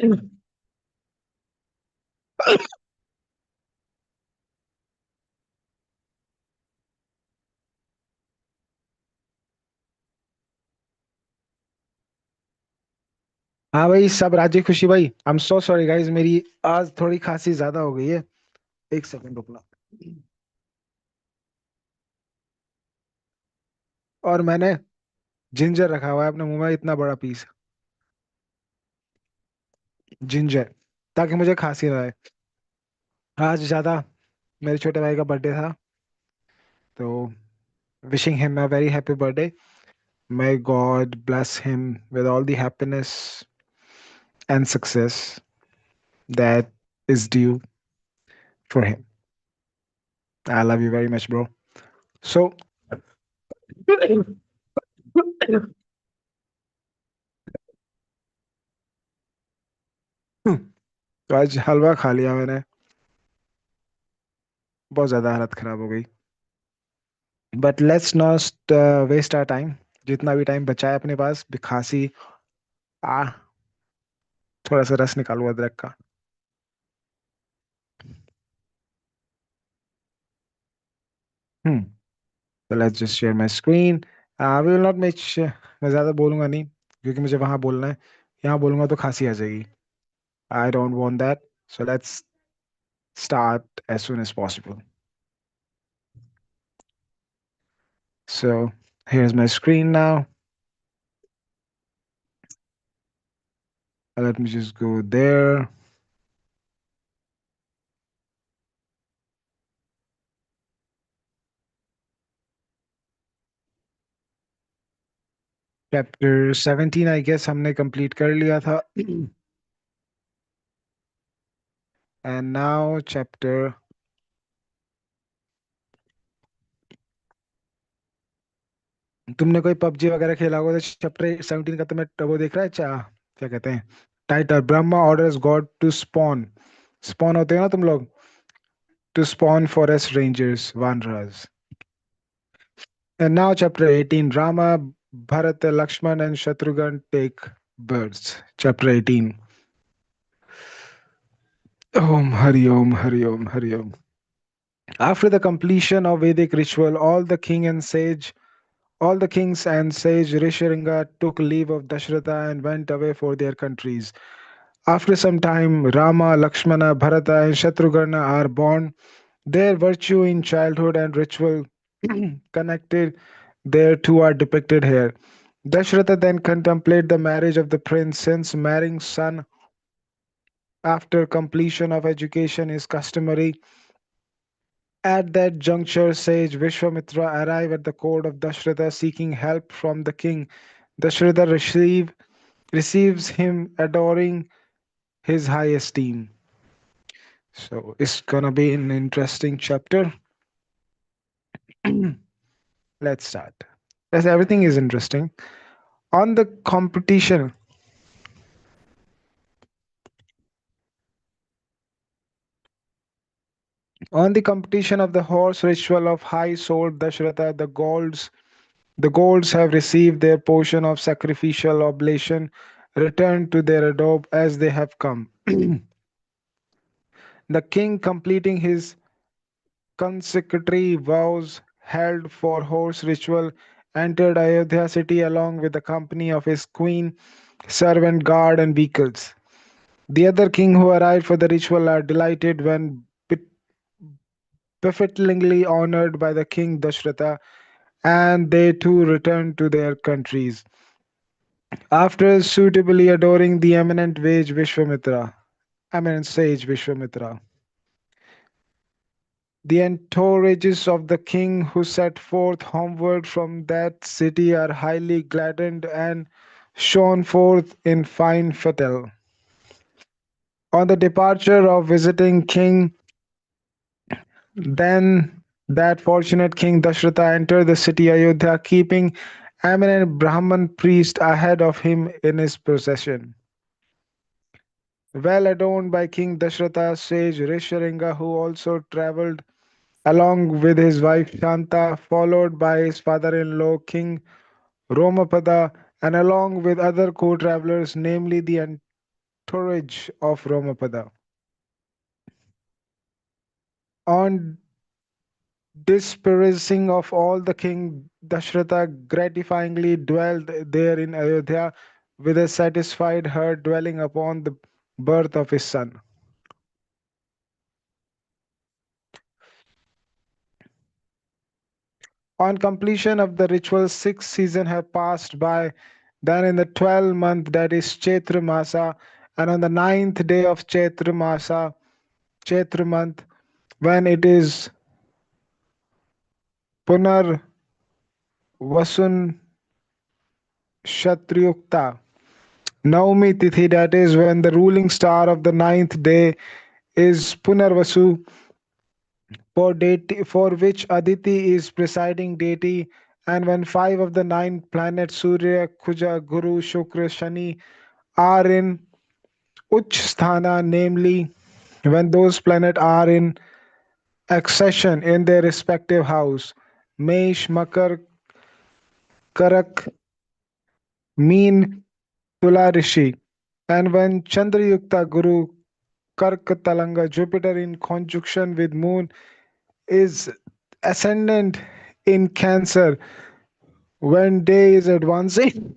हाँ भाई, सब राजी खुशी भाई। I am so sorry guys, मेरी आज थोड़ी खांसी ज्यादा हो गई है। एक सेकंड रुकना। और मैंने जिंजर रखा हुआ है अपने मुंह में, इतना बड़ा पीस जिंजर, ताकि मुझे खांसी ना आए। आज ज्यादा मेरे छोटे भाई का बर्थडे था, तो wishing him a very happy birthday. May God bless him with all the happiness and success that is due for him. I love you very much bro. So तो आज हलवा खा लिया मैंने, बहुत ज्यादा हालत खराब हो गई। But let's not waste our time. जितना भी टाइम बचा है अपने पास भी खांसी आ थोड़ा सा रस निकालू अदरक का। हम्म तो let's just share my screen. We will not make, मैं ज्यादा बोलूंगा नहीं, क्योंकि मुझे वहां बोलना है। यहाँ बोलूंगा तो खांसी आ जाएगी। I don't want that. So let's start as soon as possible. So here's my screen now. Let me just go there. Chapter 17 I guess हमने कंप्लीट कर लिया था। एंड नाउ चैप्टर, तुमने कोई पबजी वगैरह खेला होगा तो चैप्टर 17 का तुम्हें वो देख रहा है क्या कहते हैं, title Brahma orders god to spawn. Spawn होते हो ना तुम लोग, to spawn forest rangers wanderers. And now chapter 18, Rama, Bharata, Lakshmana and Shatrughna take births. Chapter 18. Om Hari Om Hari Om Hari Om. After the completion of Vedic ritual, all the kings and sage Risharinga took leave of Dashratha and went away for their countries. After some time, Rama, Lakshmana, Bharata, and Shatrughna are born. Their virtue in childhood and ritual connected thereto are depicted here. Dashratha then contemplated the marriage of the prince, since marrying son after completion of education is customary. At that juncture, sage Vishwamitra arrived at the court of Dashratha seeking help from the king. Dashratha receives him, adoring his high esteem. So it's gonna be an interesting chapter. Let's start. As everything is interesting. On the competition, on the competition of the horse ritual of high souled Dashratha, the gods have received their portion of sacrificial oblation, returned to their abode as they have come. The king, completing his consecratory vows held for horse ritual, entered Ayodhya city along with the company of his queen, servant, guard, and vehicles. The other king who arrived for the ritual are delighted when befittingly honored by the king Dashratha, and they too return to their countries. After suitably adoring the eminent sage Vishwamitra, the entourages of the king who set forth homeward from that city are highly gladdened and shone forth in fine fettle. On the departure of visiting king, then that fortunate king Dashratha entered the city Ayodhya, keeping eminent Brahman priest ahead of him in his procession. Well adorned by King Dashratha, sage Risharinga, who also travelled along with his wife Shanta, followed by his father-in-law King Romapada, and along with other co-travelers, namely the Storage of Romapada. On dispersing of all the king, Dashratha gratifyingly dwelled there in Ayodhya with a satisfied heart dwelling upon the birth of his son. On completion of the ritual, 6 seasons have passed by. Then in the 12th month, that is Chaitra Masa, and on the 9th day of Chaitra Masa, Chaitra month, when it is Punar Vasun Kshatriyukta, Naumi Tithi, that is when the ruling star of the 9th day is Punarvasu, for which Aditi is presiding deity, and when five of the nine planets Surya, Kuja, Guru, Shukra, Shani are in Uch Sthana, namely when those planets are in accession in their respective house, Mesh, Makar, Karak, Meen, Tula Rishi, and when Chandrayukta Guru, Kark Talanga, Jupiter in conjunction with Moon is ascendant in Cancer, when day is advancing.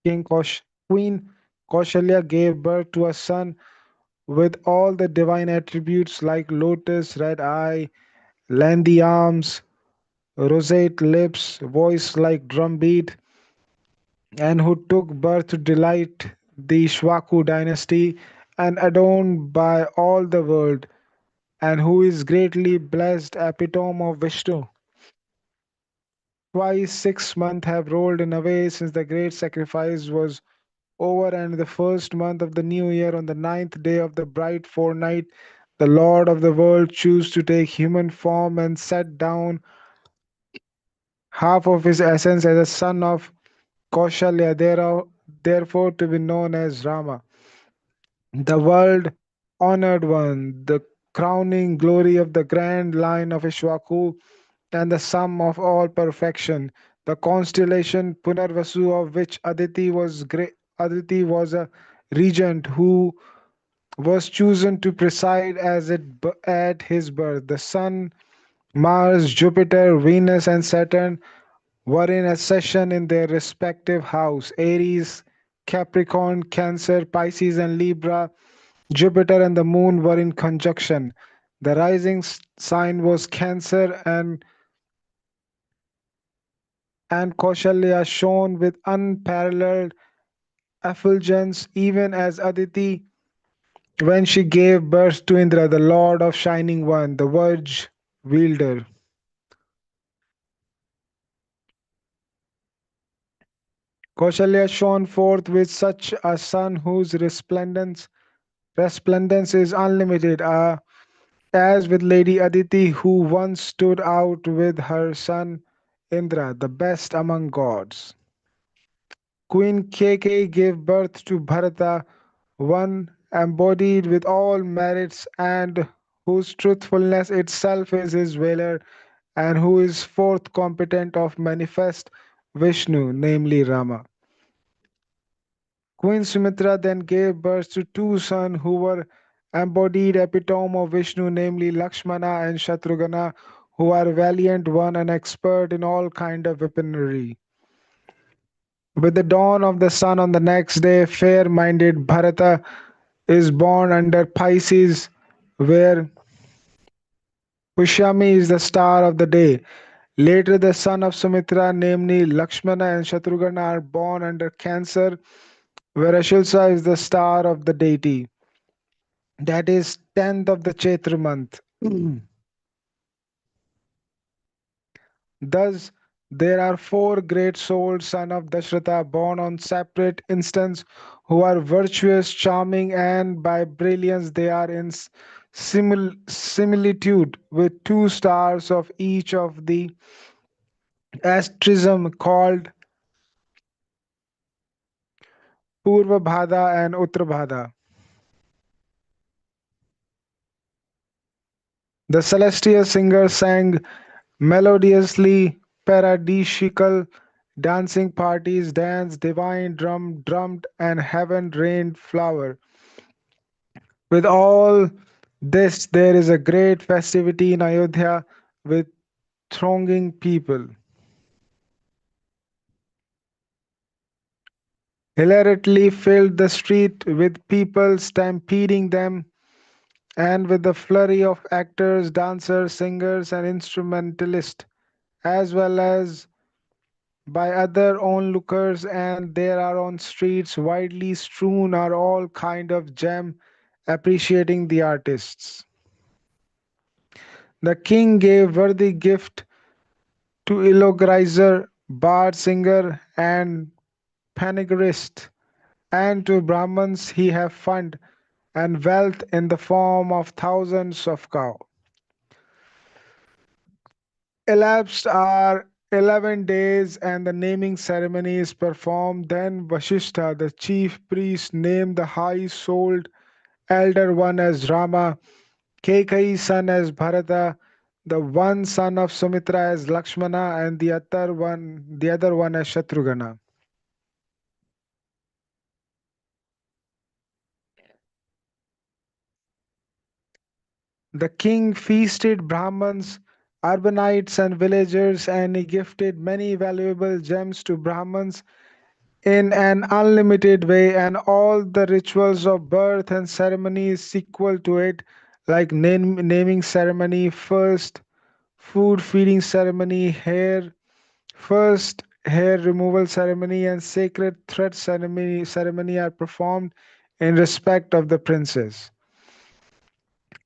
King Queen Kaushalya gave birth to a son with all the divine attributes like lotus, red eye, lengthy arms, roseate lips, voice like drumbeat, and who took birth to delight the Shwaku dynasty and adorned by all the world, and who is greatly blessed epitome of Vishnu. Twice 6 months have rolled in away since the great sacrifice was over, and the first month of the new year, on the 9th day of the bright fortnight, the Lord of the world chose to take human form and set down half of his essence as a son of Kaushalya, therefore to be known as Rama, the world honored one, the crowning glory of the grand line of Ishwaku, and the sum of all perfection. The constellation Punarvasu, of which Aditi was a regent who was chosen to preside at his birth. The sun, Mars, Jupiter, Venus, and Saturn were in accession in their respective house. Aries, Capricorn, Cancer, Pisces, and Libra. Jupiter and the moon were in conjunction. The rising sign was Cancer, and Kaushalya shone with unparalleled effulgence, even as Aditi when she gave birth to Indra, the lord of shining one, the Verge wielder. Kaushalya shone forth with such a sun whose resplendence is unlimited, as with Lady Aditi, who once stood out with her son Indra, the best among gods. Queen Kaikeyi gave birth to Bharata, one embodied with all merits and whose truthfulness itself is his valor, and who is fourth competent of manifest Vishnu, namely Rama. Queen Sumitra then gave birth to two sons who were embodied epitome of Vishnu, namely Lakshmana and Shatrughna, who are valiant one and expert in all kind of weaponry. With the dawn of the sun on the next day, fair-minded Bharata is born under Pisces, where Pushyami is the star of the day. Later, the son of Sumitra, namely Lakshmana and Shatrughna, are born under Cancer, where Ashilsa is the star of the deity. That is 10th of the Chaitra month. Thus, there are four great souls, son of Dashratha, born on separate instants, who are virtuous, charming, and by brilliance they are in similitude with two stars of each of the asterism called Purva and Uttar. The celestial singer sang melodiously paradisiacal dancing parties dance divine drummed and heaven rained flower. With all this, there is a great festivity in Ayodhya with thronging people. Hilariously filled the street with people stampeding them, and with the flurry of actors, dancers, singers, and instrumentalists, as well as by other onlookers, and there are on streets widely strewn are all kind of gem appreciating the artists. The king gave worthy gift to illogrizer, bard singer, and panegyrist, and to Brahmins he have fund and wealth in the form of thousands of cow. Elapsed are 11 days and the naming ceremony is performed. Then Vasishtha, the chief priest, named the high-souled elder one as Rama, Kaikeyi's son as Bharata, the one son of Sumitra as Lakshmana, and the other one as Shatrughna. The king feasted Brahmins, urbanites, and villagers, and he gifted many valuable gems to Brahmins in an unlimited way, and all the rituals of birth and ceremonies sequel to it, like naming ceremony, first food feeding ceremony, first hair removal ceremony, and sacred thread ceremony are performed in respect of the princes.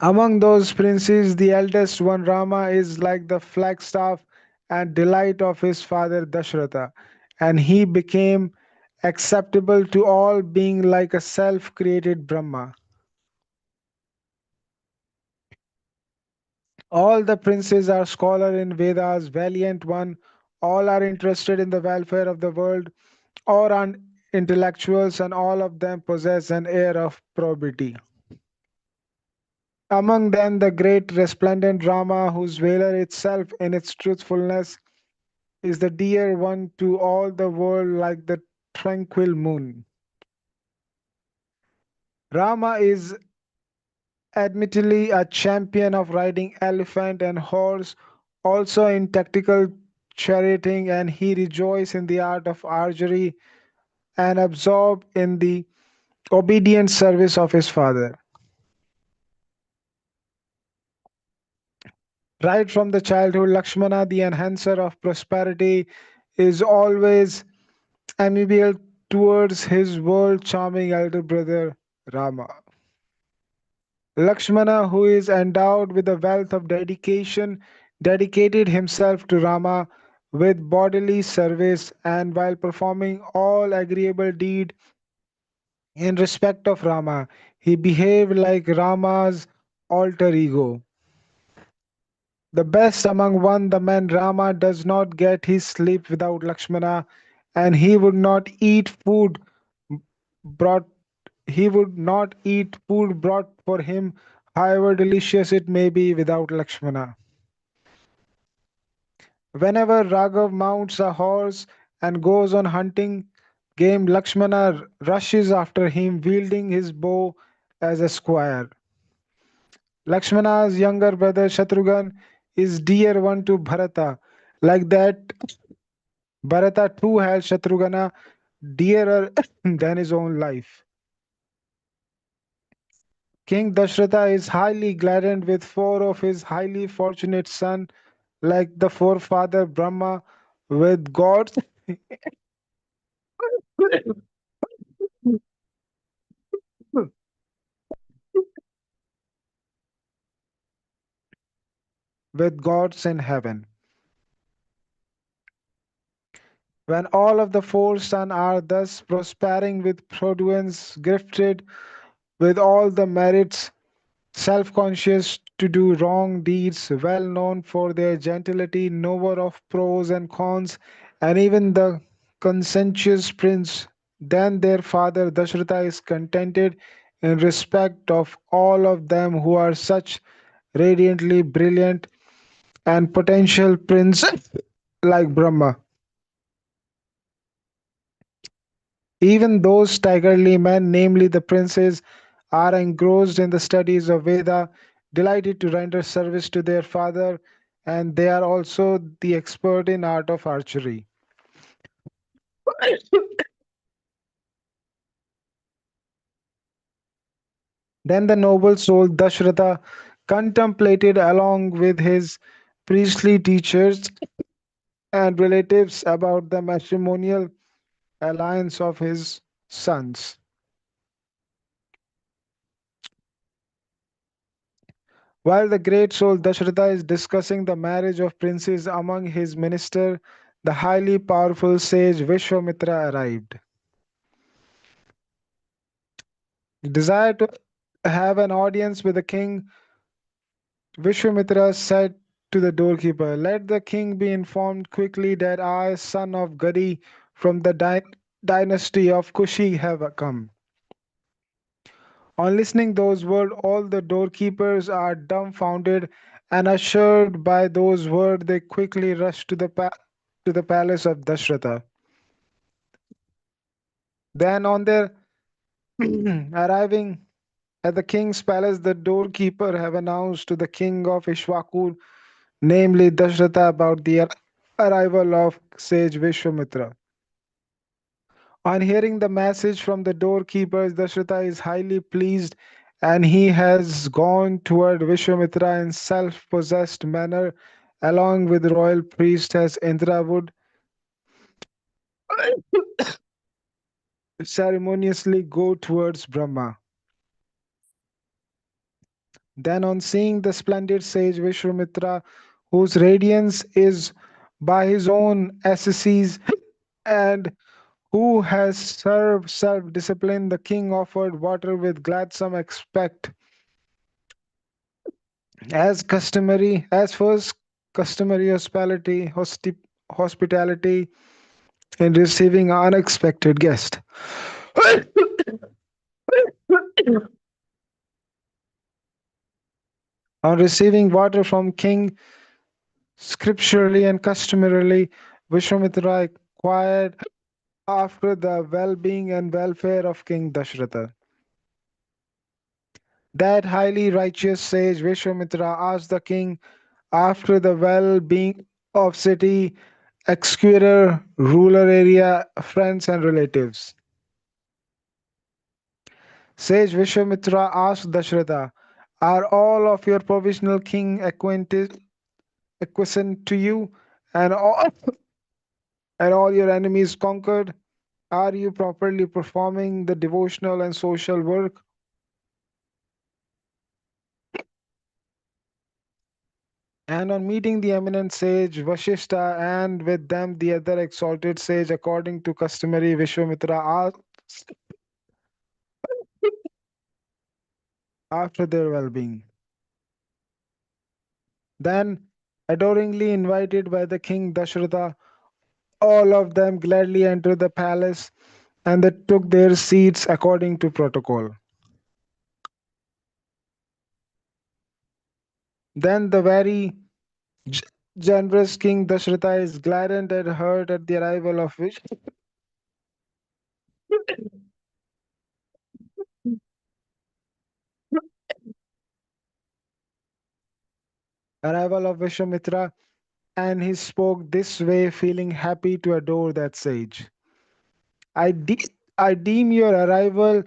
Among those princes, the eldest one, Rama, is like the flagstaff and delight of his father Dashratha, and he became acceptable to all, being like a self created Brahma. All the princes are scholar in Vedas, valiant one, all are interested in the welfare of the world, all are intellectuals, and all of them possess an air of probity. Among them, the great resplendent Rama, whose valor itself in its truthfulness is the dear one to all the world like the tranquil moon. Rama is admittedly a champion of riding elephant and horse, also in tactical charioting, and he rejoices in the art of archery and absorbed in the obedient service of his father. Right from the childhood, Lakshmana, the enhancer of prosperity, is always amiable towards his world charming elder brother Rama. Lakshmana, who is endowed with a wealth of dedication, dedicated himself to Rama with bodily service, and while performing all agreeable deed in respect of Rama, he behaved like Rama's alter ego. The best among one, the man Rama does not get his sleep without Lakshmana, and brought he would not eat food brought for him, however delicious it may be, without Lakshmana. Whenever Raghav mounts a horse and goes on hunting game, Lakshmana rushes after him, wielding his bow as a squire. Lakshmana's younger brother Shatrughan is dear one to Bharata. Like that, Bharata too has Shatrughna dearer than his own life. King Dashratha is highly gladdened with four of his highly fortunate sons, like the forefather Brahma, with gods, with gods in heaven. When all of the four sons are thus prospering with prudence, gifted with all the merits, self conscious to do wrong deeds, well known for their gentility, knower of pros and cons, and even the conscientious prince, then their father Dashratha is contented in respect of all of them who are such radiantly brilliant and potential prince like Brahma. Even those tigerly men, namely the princes, are engrossed in the studies of Veda, delighted to render service to their father, and they are also the expert in art of archery. Then the noble soul Dashratha contemplated along with his priestly teachers and relatives about the matrimonial alliance of his sons. While the great soul Dashratha is discussing the marriage of princes among his minister, the highly powerful sage Vishwamitra arrived. The desire to have an audience with the king, Vishwamitra said to the doorkeeper, "Let the king be informed quickly that I, son of Gadi, from the dynasty of Kushi, have come." On listening those words, all the doorkeepers are dumbfounded, and assured by those words, they quickly rush to to the palace of Dashratha. Then, on their arriving at the king's palace, the doorkeeper have announced to the king of Ishwakur, namely Dashratha, about the arrival of sage Vishwamitra. On hearing the message from the doorkeepers, Dashratha is highly pleased, and he has gone toward Vishwamitra in self-possessed manner, along with royal priestess Indra would ceremoniously go towards Brahma. Then, on seeing the splendid sage Vishwamitra, whose radiance is by his own ascesis and who has served self-discipline, the king offered water with gladsome expect, as first customary hospitality in receiving unexpected guest. On receiving water from king, scripturally and customarily, Vishwamitra inquired after the well-being and welfare of King Dashratha. That highly righteous sage Vishwamitra asked the king after the well-being of city, executor, rural area, friends and relatives. Sage Vishwamitra asked Dashratha, "Are all of your provisional king acquiescent to you, and all your enemies conquered? Are you properly performing the devotional and social work?" And on meeting the eminent sage Vashishta and with them the other exalted sage, according to customary, Vishwamitra asked after their well-being. Then, adoringly invited by the king Dashratha, all of them gladly entered the palace and they took their seats according to protocol. Then the very g- generous king Dashratha is gladdened and hurt at the arrival of Vishwamitra, and he spoke this way, feeling happy to adore that sage. I, de- I deem your arrival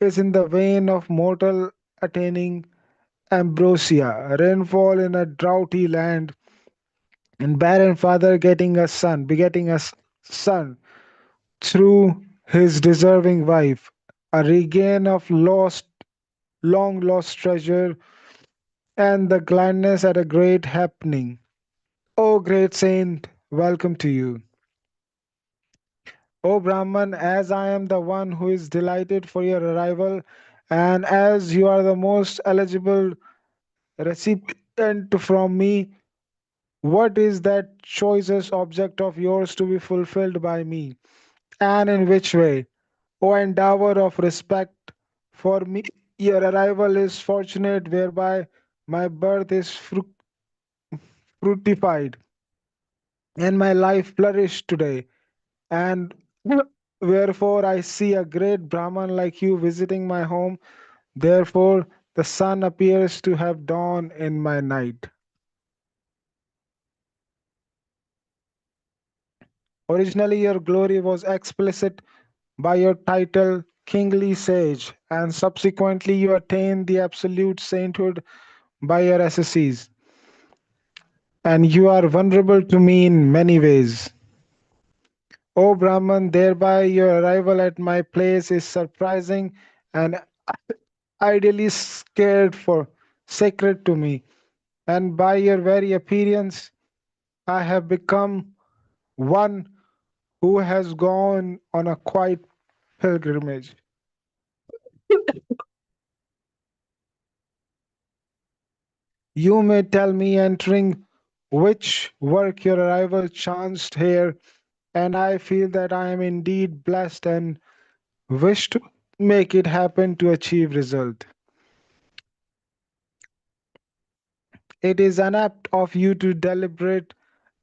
is in the vein of mortal attaining ambrosia, rainfall in a droughty land, and barren father begetting a son through his deserving wife, a regain of long lost treasure, and the gladness at a great happening. O great saint, welcome to you. O Brahman, as I am the one who is delighted for your arrival, and as you are the most eligible recipient from me, what is that choicest object of yours to be fulfilled by me? And in which way? O endower of respect for me, your arrival is fortunate, whereby my birth is fruitified and my life flourished today. And wherefore I see a great Brahman like you visiting my home. Therefore, the sun appears to have dawned in my night. Originally, your glory was explicit by your title, Kingly Sage, and subsequently, you attained the absolute sainthood by your SSCs. And you are vulnerable to me in many ways. O Brahman, thereby your arrival at my place is surprising and ideally scared for sacred to me. And by your very appearance, I have become one who has gone on a quiet pilgrimage. You may tell me entering which work your arrival chanced here, and I feel that I am indeed blessed and wish to make it happen to achieve result. It is unapt of you to deliberate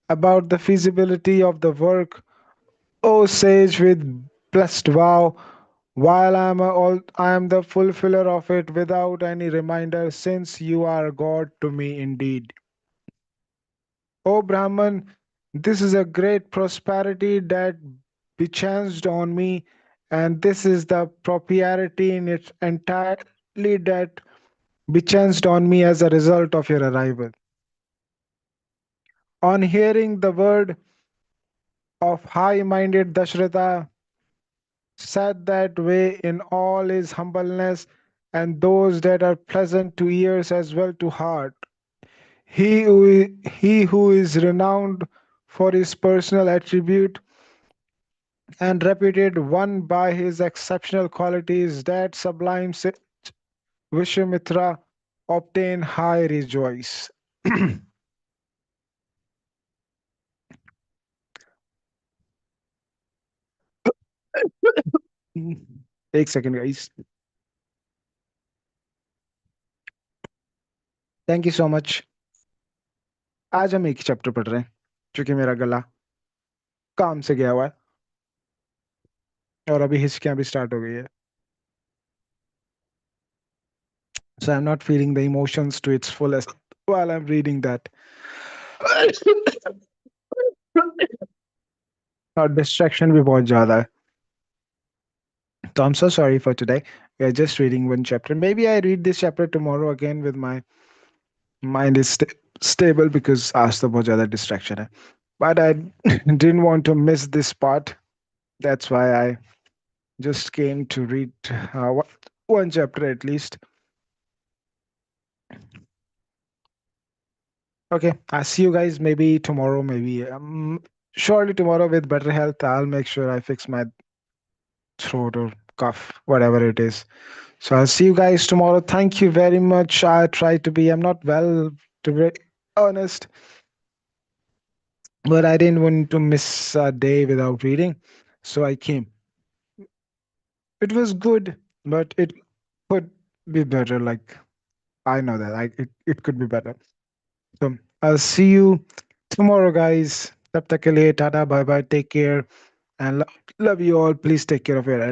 about the feasibility of the work, O sage with blessed vow, while I am the fulfiller of it without any reminder, since you are God to me indeed. O Brahman, this is a great prosperity that bechanced on me, and this is the propriety in its entirely that bechanced on me as a result of your arrival. On hearing the word of high-minded Dashratha said that way in all his humbleness, and those that are pleasant to ears as well to heart. He who is renowned for his personal attribute and reputed one by his exceptional qualities, that sublime sage Vishwamitra obtain high rejoice. एक second guys thank you so much आज हम एक ही chapter पढ़ रहे हैं क्योंकि मेरा गला काम से गया हुआ है और अभी हिचकियां भी स्टार्ट हो गई है so I'm not feeling the emotions to its fullest while I'm reading that और distraction भी बहुत ज्यादा है so I'm so sorry for today we are just reading one chapter maybe I read this chapter tomorrow again with my mind is stable because आज तो बहुत ज्यादा distraction है but I didn't want to miss this part that's why I just came to read one chapter at least. Okay, I'll see you guys maybe tomorrow, maybe surely tomorrow with better health. I'll make sure I fix my throat or cough, whatever it is. So I'll see you guys tomorrow. Thank you very much. I try to be, I'm not well, to be honest, but I didn't want to miss a day without reading. So I came. It was good, but it could be better. Like, I know that it could be better. So I'll see you tomorrow, guys. Tab tak ke liye, tata, bye bye, take care, and love you all. Please take care of your